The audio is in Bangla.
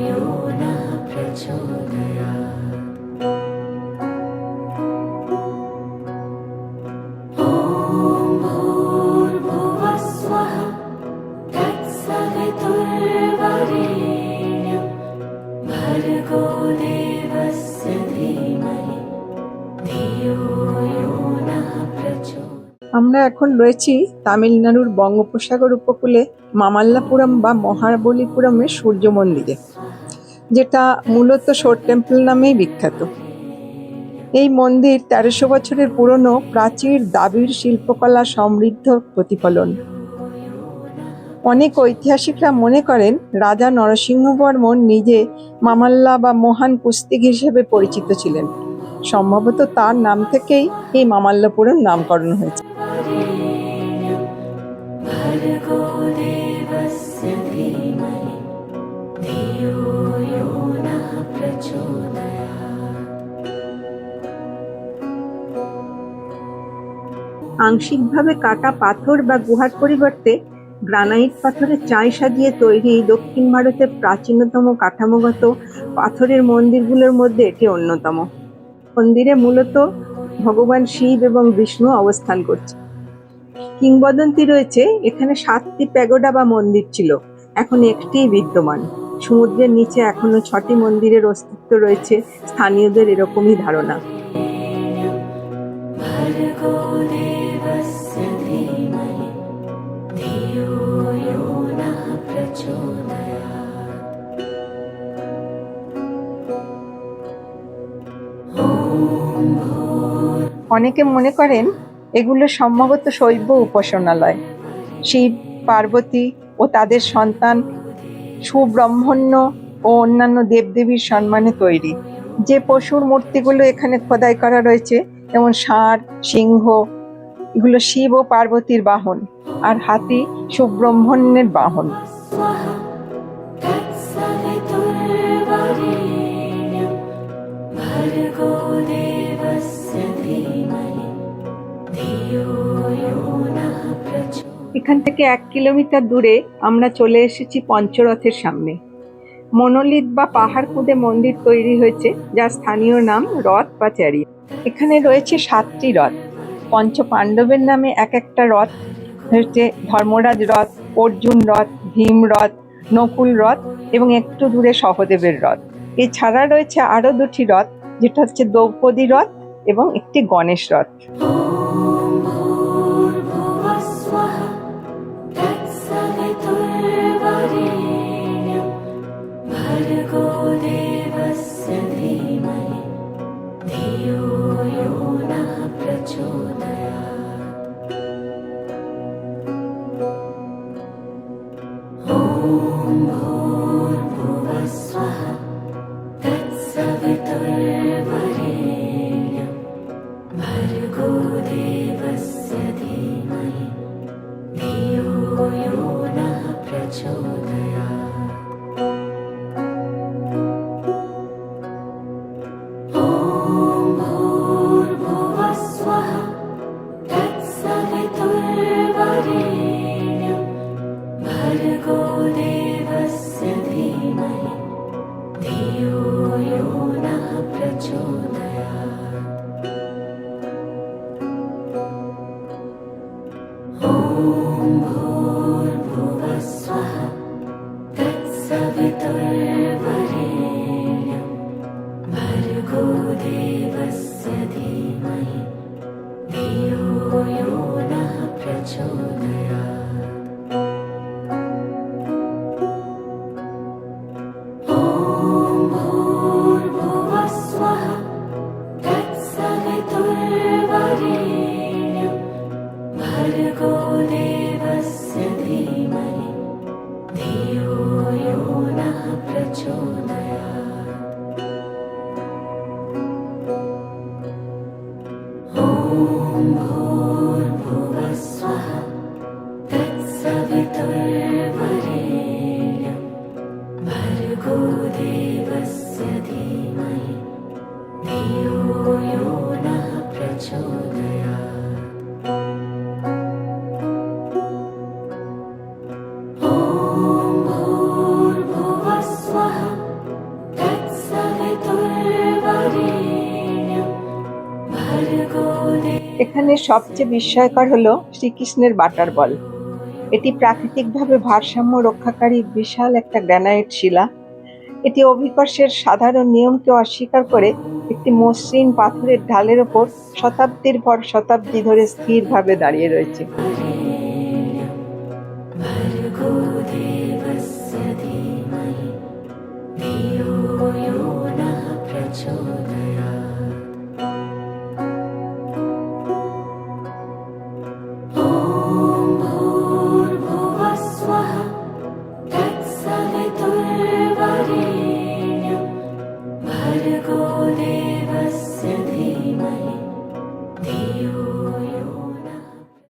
यो नः प्रचोदयात्। ॐ भूर्भुवः स्वः तत्सवितुर्वरेण्यं भर्गो देवस्य धीमहि धियो यो नः प्रचोदयात्। আমরা এখন রয়েছি তামিলনাড়ুর বঙ্গোপসাগর উপকূলে মামাল্লাপুরম বা মহাবলীপুরমের সূর্য মন্দিরে, যেটা মূলত শোর টেম্পল নামেই বিখ্যাত। এই মন্দির ১৩০০ বছরের পুরনো প্রাচীর দ্রাবিড় শিল্পকলা সমৃদ্ধ প্রতিফলন। অনেক ঐতিহাসিকরা মনে করেন রাজা নরসিংহবর্মন নিজে মামাল্লা বা মহান কুস্তিগীর হিসেবে পরিচিত ছিলেন। সম্ভবত তার নাম থেকেই এই মামাল্লাপুরম নামকরণ হয়েছে। भर्गो देवस्य धीमहि धियो यो नः प्रचोदयात्। আংশিকভাবে কাটা পাথর বা গুহার পরিবর্তে গ্রানাইট পাথরের চাই সাজিয়ে তৈরি দক্ষিণ ভারতের প্রাচীনতম কাঠামোগত পাথরের মন্দিরগুলোর মধ্যে এটি অন্যতম। মন্দিরে মূলত ভগবান শিব এবং বিষ্ণু অবস্থান করছে। কিংবদন্তি রয়েছে এখানে 7টি প্যাগোডা বা মন্দির ছিল, এখন একটিই বিদ্যমান। সমুদ্রের নিচে এখনো 6টি মন্দিরের অস্তিত্ব রয়েছে, স্থানীয়দের এরকমই ধারণা। भर्गो देवस्य धीमहि धियो यो नः प्रचोदयात्। অনেকে মনে করেন এগুলো সম্ভবত শৈব উপাসনালয়। শিব, পার্বতী ও তাদের সন্তান সুব্রহ্মণ্য ও অন্যান্য দেবদেবীর সম্মানে তৈরি। যে পশুর মূর্তিগুলো এখানে খোদাই করা রয়েছে, যেমন ষাঁড়, সিংহ, এগুলো শিব ও পার্বতীর বাহন, আর হাতি সুব্রহ্মণ্যের বাহন। तत्सवितुर्वरेण्यं भर्गो देवस्य धीमहि धियो यो नः प्रचोदयात्। এখান থেকে 1 কিলোমিটার দূরে আমরা চলে এসেছি পঞ্চরথের সামনে। মনোলিথ বা পাহাড় খুদে মন্দির তৈরি হয়েছে, যার স্থানীয় নাম রথ বা চ্যারিয়ট। এখানে রয়েছে 7টি রথ। পঞ্চ পাণ্ডবের নামে এক একটা রথ হচ্ছে ধর্মরাজ রথ, অর্জুন রথ, ভীম রথ, নকুল রথ এবং একটু দূরে সহদেবের রথ। এছাড়া রয়েছে আরো 2টি রথ, যেটা হচ্ছে দ্রৌপদী রথ এবং একটি গণেশ রথ। ॐ भूर्भुवः स्वः तत्सवितुर्वरेण्यं भर्गो देवस्य धीमहि धियो यो नः प्रचोदयात्। ॐ भूर्भुवः स्वः तत्सवितुर्वरेण्यं भर्गो देवस्य धीमहि धियो यो नः प्रचोदयात्। ॐ भूर्भुवः स्वः तत्सवितुर्वरेण्यं भर्गो देवस्य धीमहि धियो यो नः प्रचोदयात्। ॐ भूर्भुवः स्वः तत्सवितुर्वरेण्यं भर्गो देवस्य धीमहि धियो यो नः प्रचोदयात्। ॐ भूर्भुवः स्वः तत्सवितुर्वरेण्यं भर्गो देवस्य धीमहि धियो यो नः प्रचोदयात्। ॐ भूर्भुवः स्वः तत्सवितुर्वरेण्यं भर्गो देवस्य धीमहि धियो यो नः प्रचोदयात्। ॐ भूर्भुवः स्वः এখানে সবচেয়ে বিস্ময়কর হলো শ্রীকৃষ্ণের বাটার বল। এটি প্রাকৃতিকভাবে ভারসাম্য রক্ষাকারী বিশাল একটা গ্রানাইট শিলা। এটি অভিকর্ষের সাধারণ নিয়মকে অস্বীকার করে একটি মসৃণ পাথরের ঢালের ওপর শতাব্দীর পর শতাব্দী ধরে স্থিরভাবে দাঁড়িয়ে রয়েছে।